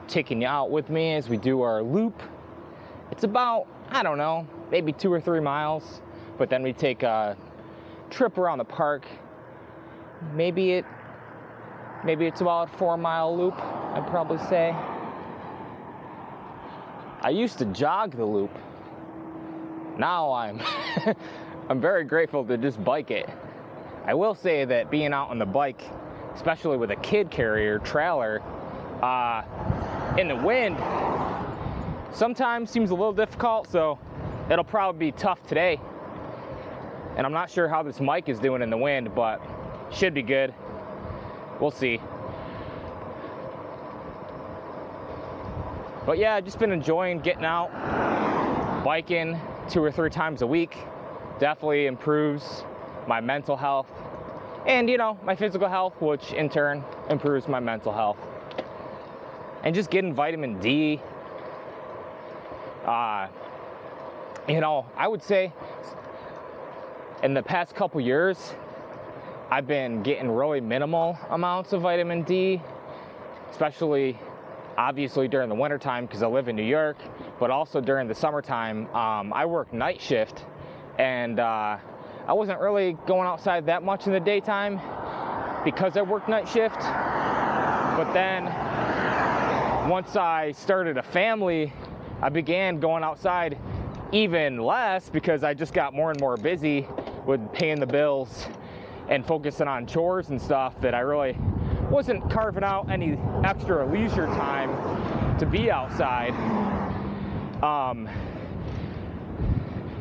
taking you out with me as we do our loop. It's about, I don't know, maybe 2 or 3 miles, but then we take a trip around the park. Maybe it's about a 4-mile loop, I'd probably say. I used to jog the loop. Now I'm very grateful to just bike it. I will say that being out on the bike, especially with a kid carrier trailer, in the wind, sometimes seems a little difficult, so it'll probably be tough today. And I'm not sure how this mic is doing in the wind, but should be good. We'll see. But yeah, I've just been enjoying getting out, biking 2 or 3 times a week. Definitely improves my mental health and, you know, my physical health, which in turn improves my mental health. And just getting vitamin D. You know, I would say in the past couple years, I've been getting really minimal amounts of vitamin D, especially obviously during the wintertime because I live in New York, but also during the summertime. I work night shift, and I wasn't really going outside that much in the daytime because I work night shift. But then once I started a family, I began going outside even less because I just got more and more busy with paying the bills and focusing on chores and stuff that I really wasn't carving out any extra leisure time to be outside.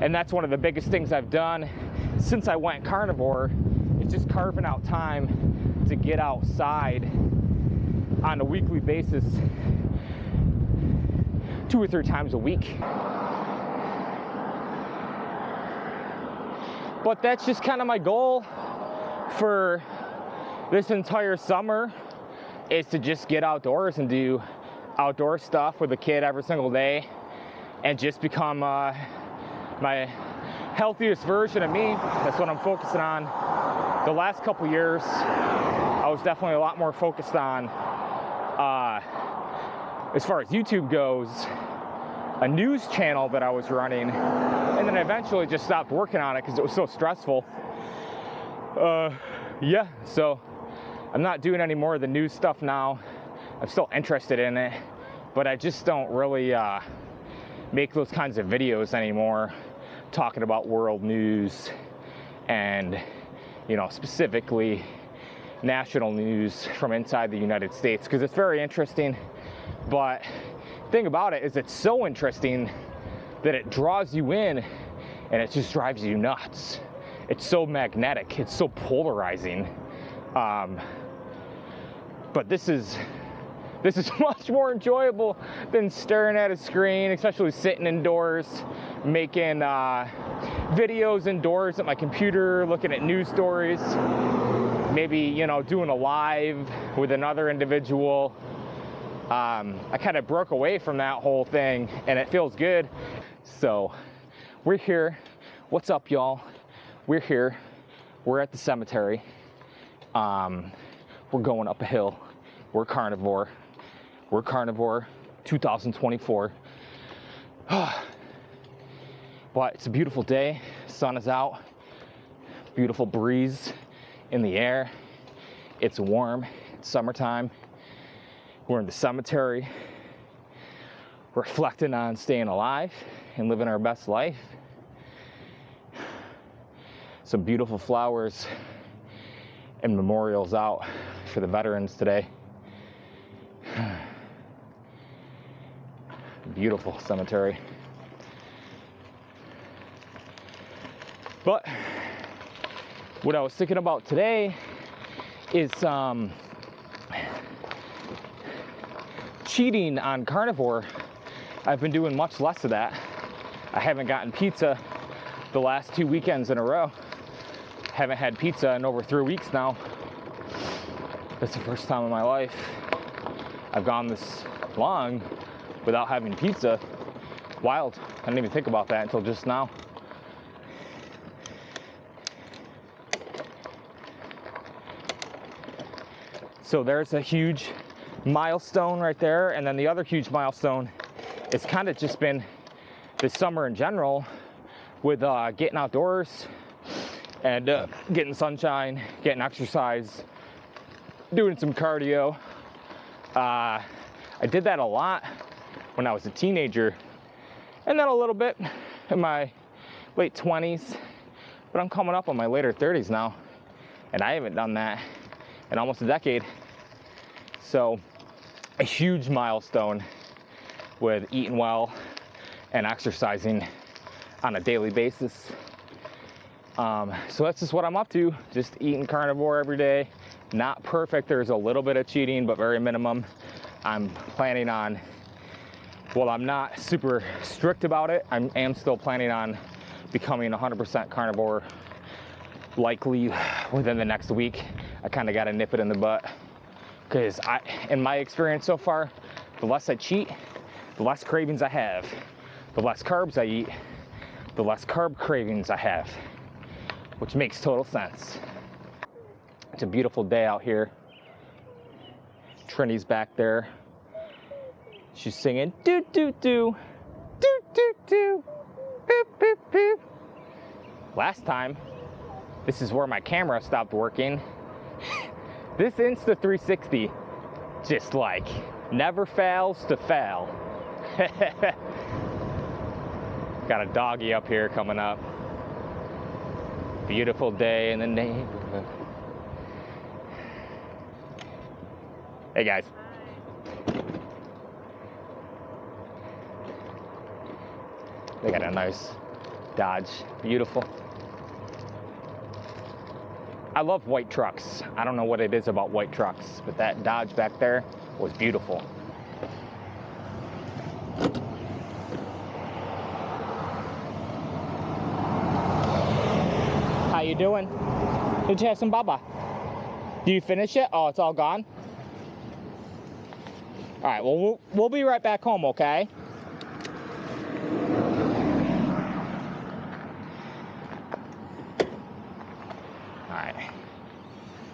And that's one of the biggest things I've done since I went carnivore, is just carving out time to get outside on a weekly basis, 2 or 3 times a week. But that's just kind of my goal for this entire summer, is to just get outdoors and do outdoor stuff with a kid every single day and just become my healthiest version of me. That's what I'm focusing on. The last couple years, I was definitely a lot more focused on, as far as YouTube goes, a news channel that I was running, and then I eventually just stopped working on it because it was so stressful. Yeah, so I'm not doing any more of the news stuff now. I'm still interested in it, but I just don't really make those kinds of videos anymore, talking about world news and, you know, specifically national news from inside the United States, because it's very interesting. But the thing about it is it's so interesting that it draws you in and it just drives you nuts. It's so magnetic, it's so polarizing. But this is much more enjoyable than staring at a screen, especially sitting indoors, making videos indoors at my computer, looking at news stories, maybe, you know, doing a live with another individual. I kind of broke away from that whole thing, and it feels good. So we're here. What's up, y'all? We're here. We're at the cemetery. We're going up a hill. We're carnivore. We're carnivore 2024. But it's a beautiful day. Sun is out. Beautiful breeze in the air. It's warm. It's summertime. We're in the cemetery, reflecting on staying alive and living our best life. Some beautiful flowers and memorials out for the veterans today. Beautiful cemetery. But what I was thinking about today is cheating on carnivore. I've been doing much less of that. I haven't gotten pizza the last 2 weekends in a row. Haven't had pizza in over 3 weeks now. That's the first time in my life I've gone this long without having pizza. Wild. I didn't even think about that until just now. So there's a huge milestone right there. And then the other huge milestone is kind of just been this summer in general with getting outdoors and getting sunshine, getting exercise, doing some cardio. I did that a lot when I was a teenager, and then a little bit in my late 20s, but I'm coming up on my later 30s now, and I haven't done that in almost a decade. So a huge milestone with eating well and exercising on a daily basis. So that's just what I'm up to, just eating carnivore every day. Not perfect, there's a little bit of cheating, but very minimum. I'm planning on, well, I'm not super strict about it. I am still planning on becoming 100% carnivore, likely within the next week. I kind of got to nip it in the butt, because in my experience so far, the less I cheat, the less cravings I have. The less carbs I eat, the less carb cravings I have, which makes total sense. It's a beautiful day out here. Trinity's back there. She's singing doo doo doo, doo doo doo, boop boop boop. Last time, this is where my camera stopped working. This Insta360 just like never fails to fail. Got a doggy up here coming up. Beautiful day in the neighborhood. Hey guys. They got a nice Dodge. Beautiful. I love white trucks. I don't know what it is about white trucks, but that Dodge back there was beautiful. How you doing? Did you have some baba? Do you finish it? Oh, it's all gone? All right, well, we'll be right back home, okay? All right,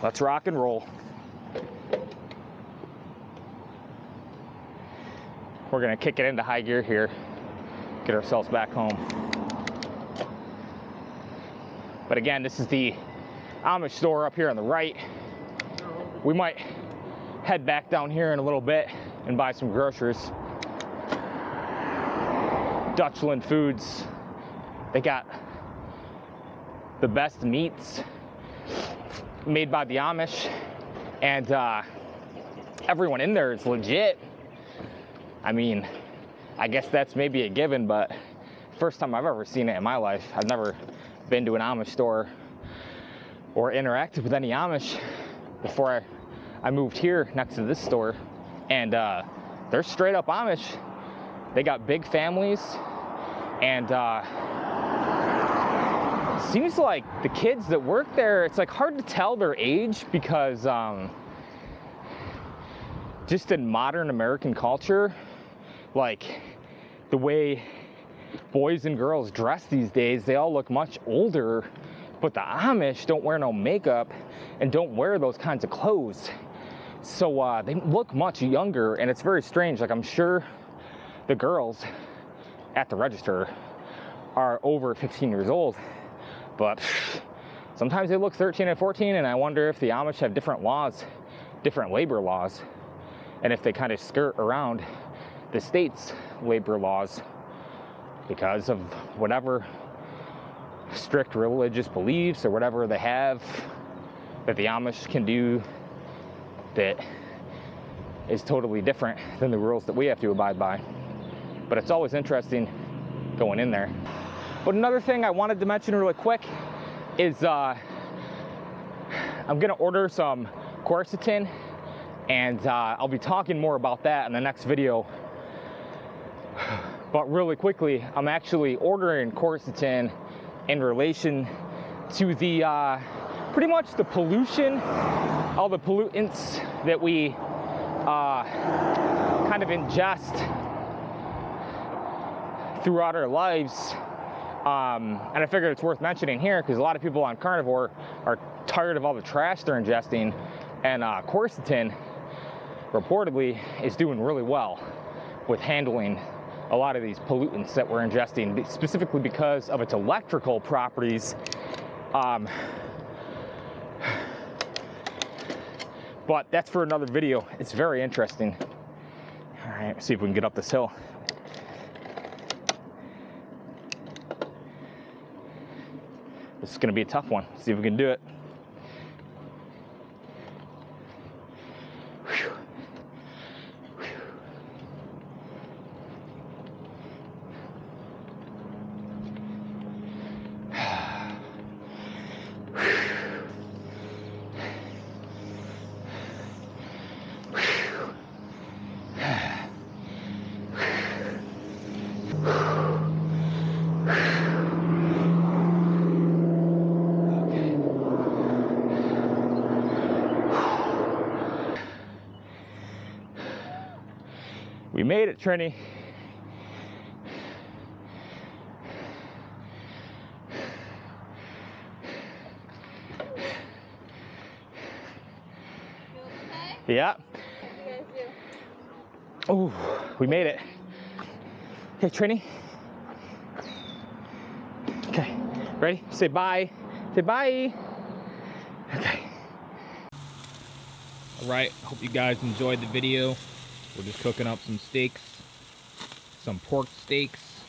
let's rock and roll. We're gonna kick it into high gear here, get ourselves back home. But again, this is the Amish store up here on the right. We might head back down here in a little bit and buy some groceries. Dutchland Foods. They got the best meats made by the Amish, and everyone in there is legit. I mean, I guess that's maybe a given, but first time I've ever seen it in my life. I've never been to an Amish store or interacted with any Amish before I moved here next to this store, and they're straight up Amish. They got big families, and seems like the kids that work there, it's like hard to tell their age, because just in modern American culture, like the way boys and girls dress these days, they all look much older, but the Amish don't wear no makeup and don't wear those kinds of clothes. So they look much younger, and it's very strange. Like, I'm sure the girls at the register are over 15 years old, but sometimes they look 13 and 14, and I wonder if the Amish have different laws, different labor laws, and if they kind of skirt around the state's labor laws because of whatever strict religious beliefs or whatever they have that the Amish can do that is totally different than the rules that we have to abide by. But it's always interesting going in there. But another thing I wanted to mention really quick is I'm gonna order some quercetin, and I'll be talking more about that in the next video. But really quickly, I'm actually ordering quercetin in relation to the pretty much the pollution, all the pollutants that we kind of ingest throughout our lives. And I figured it's worth mentioning here because a lot of people on Carnivore are tired of all the trash they're ingesting, and quercetin reportedly is doing really well with handling a lot of these pollutants that we're ingesting, specifically because of its electrical properties. But that's for another video. It's very interesting. All right, let's see if we can get up this hill. This is gonna be a tough one. See if we can do it. We made it, Trini. Yeah. Oh, we made it. Okay, Trini. Okay, ready? Say bye. Say bye. Okay. All right, hope you guys enjoyed the video. We're just cooking up some steaks, some pork steaks,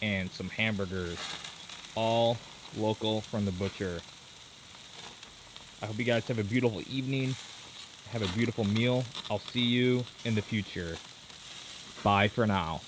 and some hamburgers, all local from the butcher. I hope you guys have a beautiful evening, have a beautiful meal. I'll see you in the future. Bye for now.